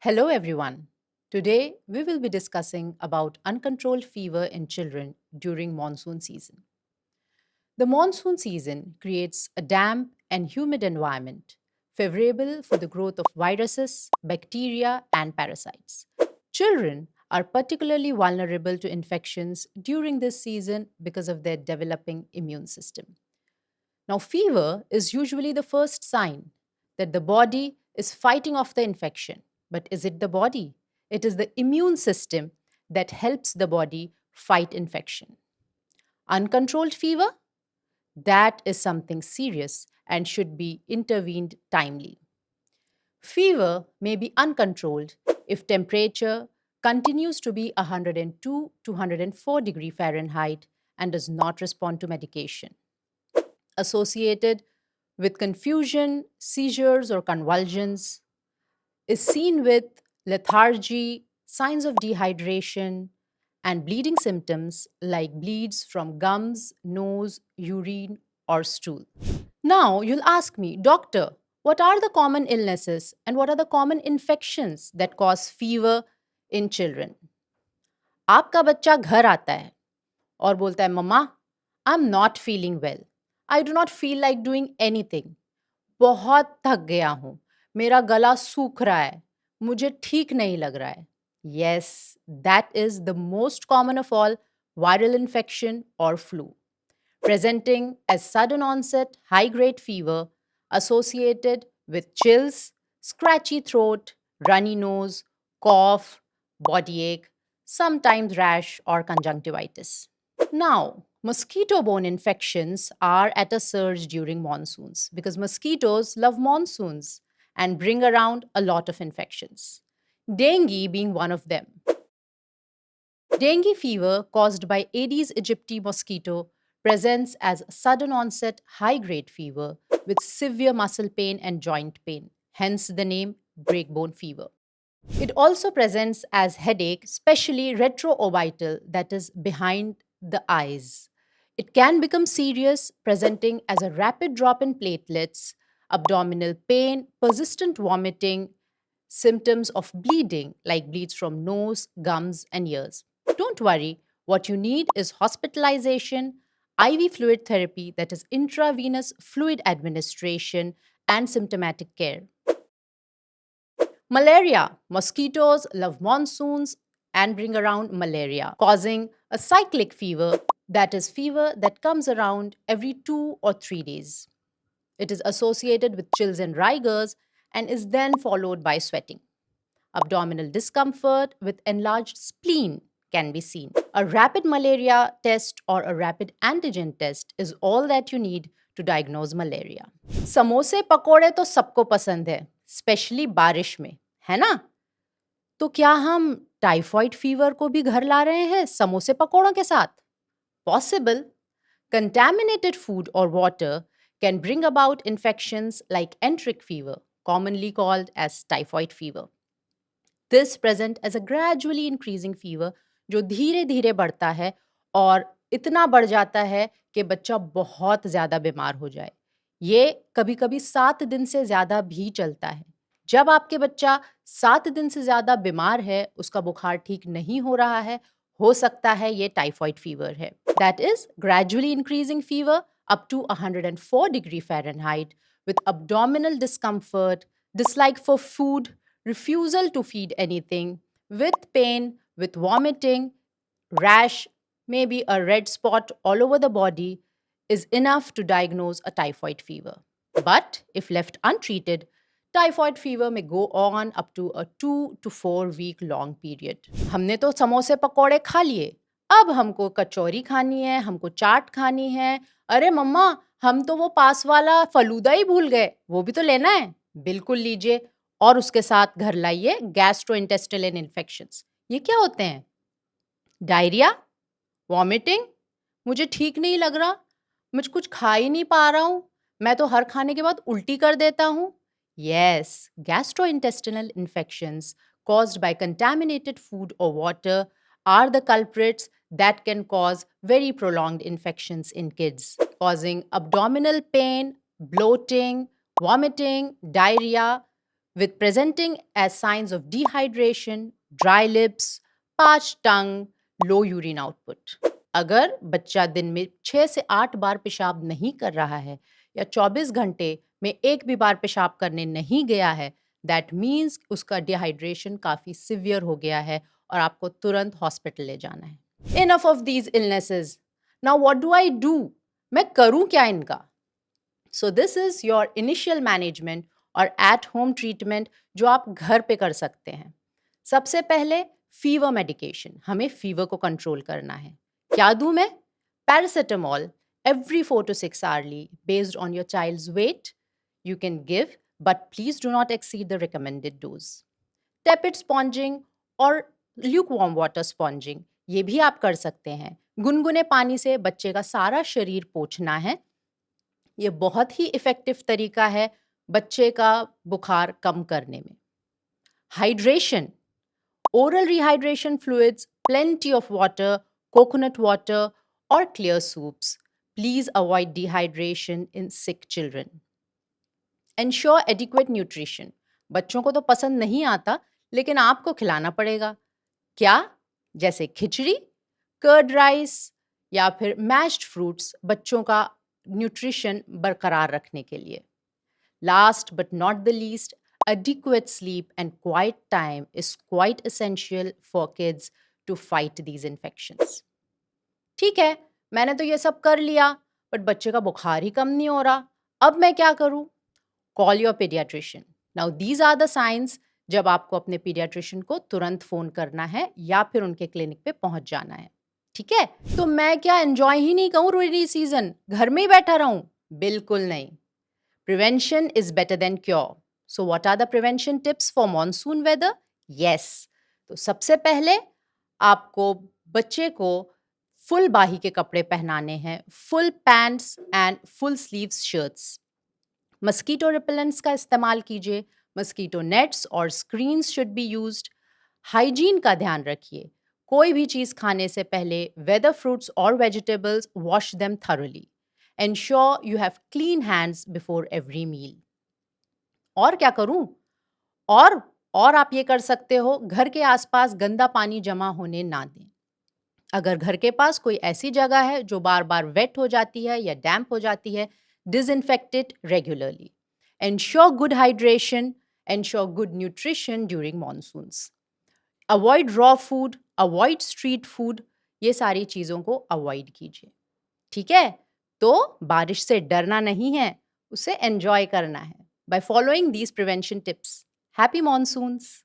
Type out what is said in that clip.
Hello everyone. Today we will be discussing about uncontrolled fever in children during monsoon season. The monsoon season creates a damp and humid environment favorable for the growth of viruses, bacteria and parasites. Children are particularly vulnerable to infections during this season because of their developing immune system. Now, fever is usually the first sign that the body is fighting off the infection. But is it the body? It is the immune system that helps the body fight infection. Uncontrolled fever? That is something serious and should be intervened timely. Fever may be uncontrolled if temperature continues to be 102 to 104 degree Fahrenheit and does not respond to medication. Associated with confusion, seizures, or convulsions, is seen with lethargy, signs of dehydration, and bleeding symptoms like bleeds from gums, nose, urine, or stool. Now, you'll ask me, Doctor, what are the common illnesses and what are the common infections that cause fever in children? आपका बच्चा घर आता है और बोलता है mama I am not feeling well I do not feel like doing anything बहुत थक गया हूँ मेरा गला सूख रहा है मुझे ठीक नहीं लग रहा है yes that is the most common of all viral infection और flu presenting as sudden onset high grade fever associated with chills, scratchy throat, runny nose, cough, body ache, sometimes rash or conjunctivitis. Now, mosquito borne infections are at a surge during monsoons because mosquitoes love monsoons and bring around a lot of infections. Dengue being one of them. Dengue fever caused by Aedes aegypti mosquito presents as sudden onset high grade fever with severe muscle pain and joint pain, hence the name breakbone fever. It also presents as headache, especially retroorbital, that is behind the eyes. It can become serious, presenting as a rapid drop in platelets, abdominal pain, persistent vomiting, symptoms of bleeding, like bleeds from nose, gums, and ears. Don't worry, what you need is hospitalization, IV fluid therapy, that is intravenous fluid administration, and symptomatic care. Malaria. Mosquitoes love monsoons and bring around malaria, causing a cyclic fever, that is, fever that comes around every 2 or 3 days. It is associated with chills and rigors and is then followed by sweating. Abdominal discomfort with enlarged spleen can be seen. A rapid malaria test or a rapid antigen test is all that you need to diagnose malaria. समोसे पकोड़े तो सबको पसंद है, specially बारिश में, है ना? तो क्या हम टाइफॉइड फीवर को भी घर ला रहे हैं समोसे पकोड़ों के साथ? Possible. Contaminated food or water can bring about infections like enteric fever, commonly called as typhoid fever. This present as a gradually increasing fever जो धीरे धीरे बढ़ता है और इतना बढ़ जाता है कि बच्चा बहुत ज़्यादा बीमार हो जाए. ये कभी कभी 7 दिन से ज़्यादा भी चलता है. जब आपके बच्चा 7 दिन से ज़्यादा बीमार है, उसका बुखार ठीक नहीं हो रहा है, हो सकता है ये टाइफॉइड फीवर है. That is gradually increasing fever up to 104 degree Fahrenheit with abdominal discomfort, dislike for food, refusal to feed anything, with pain, with vomiting, rash, maybe a red spot all over the body, is enough to diagnose a typhoid fever. But if left untreated, typhoid fever may go on up to a 2 to 4 week long period. हमने तो समोसे पकोड़े खा लिए, अब हमको कचौरी खानी है, हमको चाट खानी है. अरे मम्मा, हम तो वो पास वाला फलूदा ही भूल गए, वो भी तो लेना है. बिल्कुल लीजिए और उसके साथ घर लाइए गैस्ट्रोइंटेस्टाइनल इन्फेक्शंस. ये क्या होते हैं? डायरिया, वॉमिटिंग, मुझे ठीक नहीं लग रहा, मुझ कुछ खा ही नहीं पा रहा हूँ, मैं तो हर खाने के बाद उल्टी कर देता हूँ. Yes, gastrointestinal infections caused by contaminated food or water are the culprits that can cause very prolonged infections in kids, causing abdominal pain, bloating, vomiting, diarrhea, with presenting as signs of dehydration, dry lips, parched tongue, low urine output. अगर बच्चा दिन में 6 से 8 बार पेशाब नहीं कर रहा है या 24 घंटे में एक भी बार पेशाब करने नहीं गया है, दैट मीन्स उसका डिहाइड्रेशन काफ़ी सिवियर हो गया है और आपको तुरंत हॉस्पिटल ले जाना है। Enough of these illnesses. Now what do I do? मैं करूं क्या इनका? So this is your initial management और एट होम ट्रीटमेंट जो आप घर पे कर सकते हैं। सबसे पहले फीवर मेडिकेशन, हमें फीवर को कंट्रोल करना है। क्या दूं मैं? Paracetamol every 4 to 6 hourly based on your child's weight you can give, but please do not exceed the recommended dose. Tepid sponging और lukewarm water sponging ये भी आप कर सकते हैं। गुनगुने पानी से बच्चे का सारा शरीर पोंछना है। ये बहुत ही इफ़ेक्टिव तरीका है बच्चे का बुखार कम करने में। Hydration, oral rehydration fluids, plenty of water, coconut water or clear soups. Please avoid dehydration in sick children. Ensure adequate nutrition. बच्चों को तो पसंद नहीं आता लेकिन आपको खिलाना पड़ेगा। क्या? जैसे खिचड़ी, कर्ड राइस या फिर मैश्ड फ्रूट्स बच्चों का न्यूट्रिशन बरकरार रखने के लिए। Last but not the least, adequate sleep and quiet time is quite essential for kids to fight these infections. ठीक है, मैंने तो ये सब कर लिया, बट बच्चे का बुखार ही कम नहीं हो रहा। अब मैं क्या करूं? Call your pediatrician. Now these are the signs जब आपको अपने पीडियाट्रिशियन को तुरंत फोन करना है या फिर उनके क्लिनिक पे पहुंच जाना है। ठीक है, तो मैं क्या एंजॉय ही नहीं करूं रेनी सीजन, घर में ही बैठा रहूं? बिल्कुल नहीं। Prevention is better than cure. So what are the prevention tips for monsoon weather? Yes. तो सबसे पहले आपको बच्चे को फुल बाही के कपड़े पहनाने हैं, full pants and full sleeves shirts. Mosquito repellents का इस्तेमाल कीजिए। मस्कीटो नेट्स और screens should be used. Hygiene का ध्यान रखिए। कोई भी चीज़ खाने से पहले वेदर फ्रूट्स और vegetables wash them thoroughly. Ensure you have clean hands before every meal. और क्या करूं? और आप ये कर सकते हो, घर के आसपास गंदा पानी जमा होने ना दें। अगर घर के पास कोई ऐसी जगह है जो बार बार वेट हो जाती है या डैम्प हो जाती है, disinfect it regularly. Ensure good hydration, ensure good nutrition during monsoons. Avoid raw food, avoid street food, ये सारी चीज़ों को अवॉइड कीजिए। ठीक है, तो बारिश से डरना नहीं है, उसे एंजॉय करना है by following these prevention tips. Happy monsoons.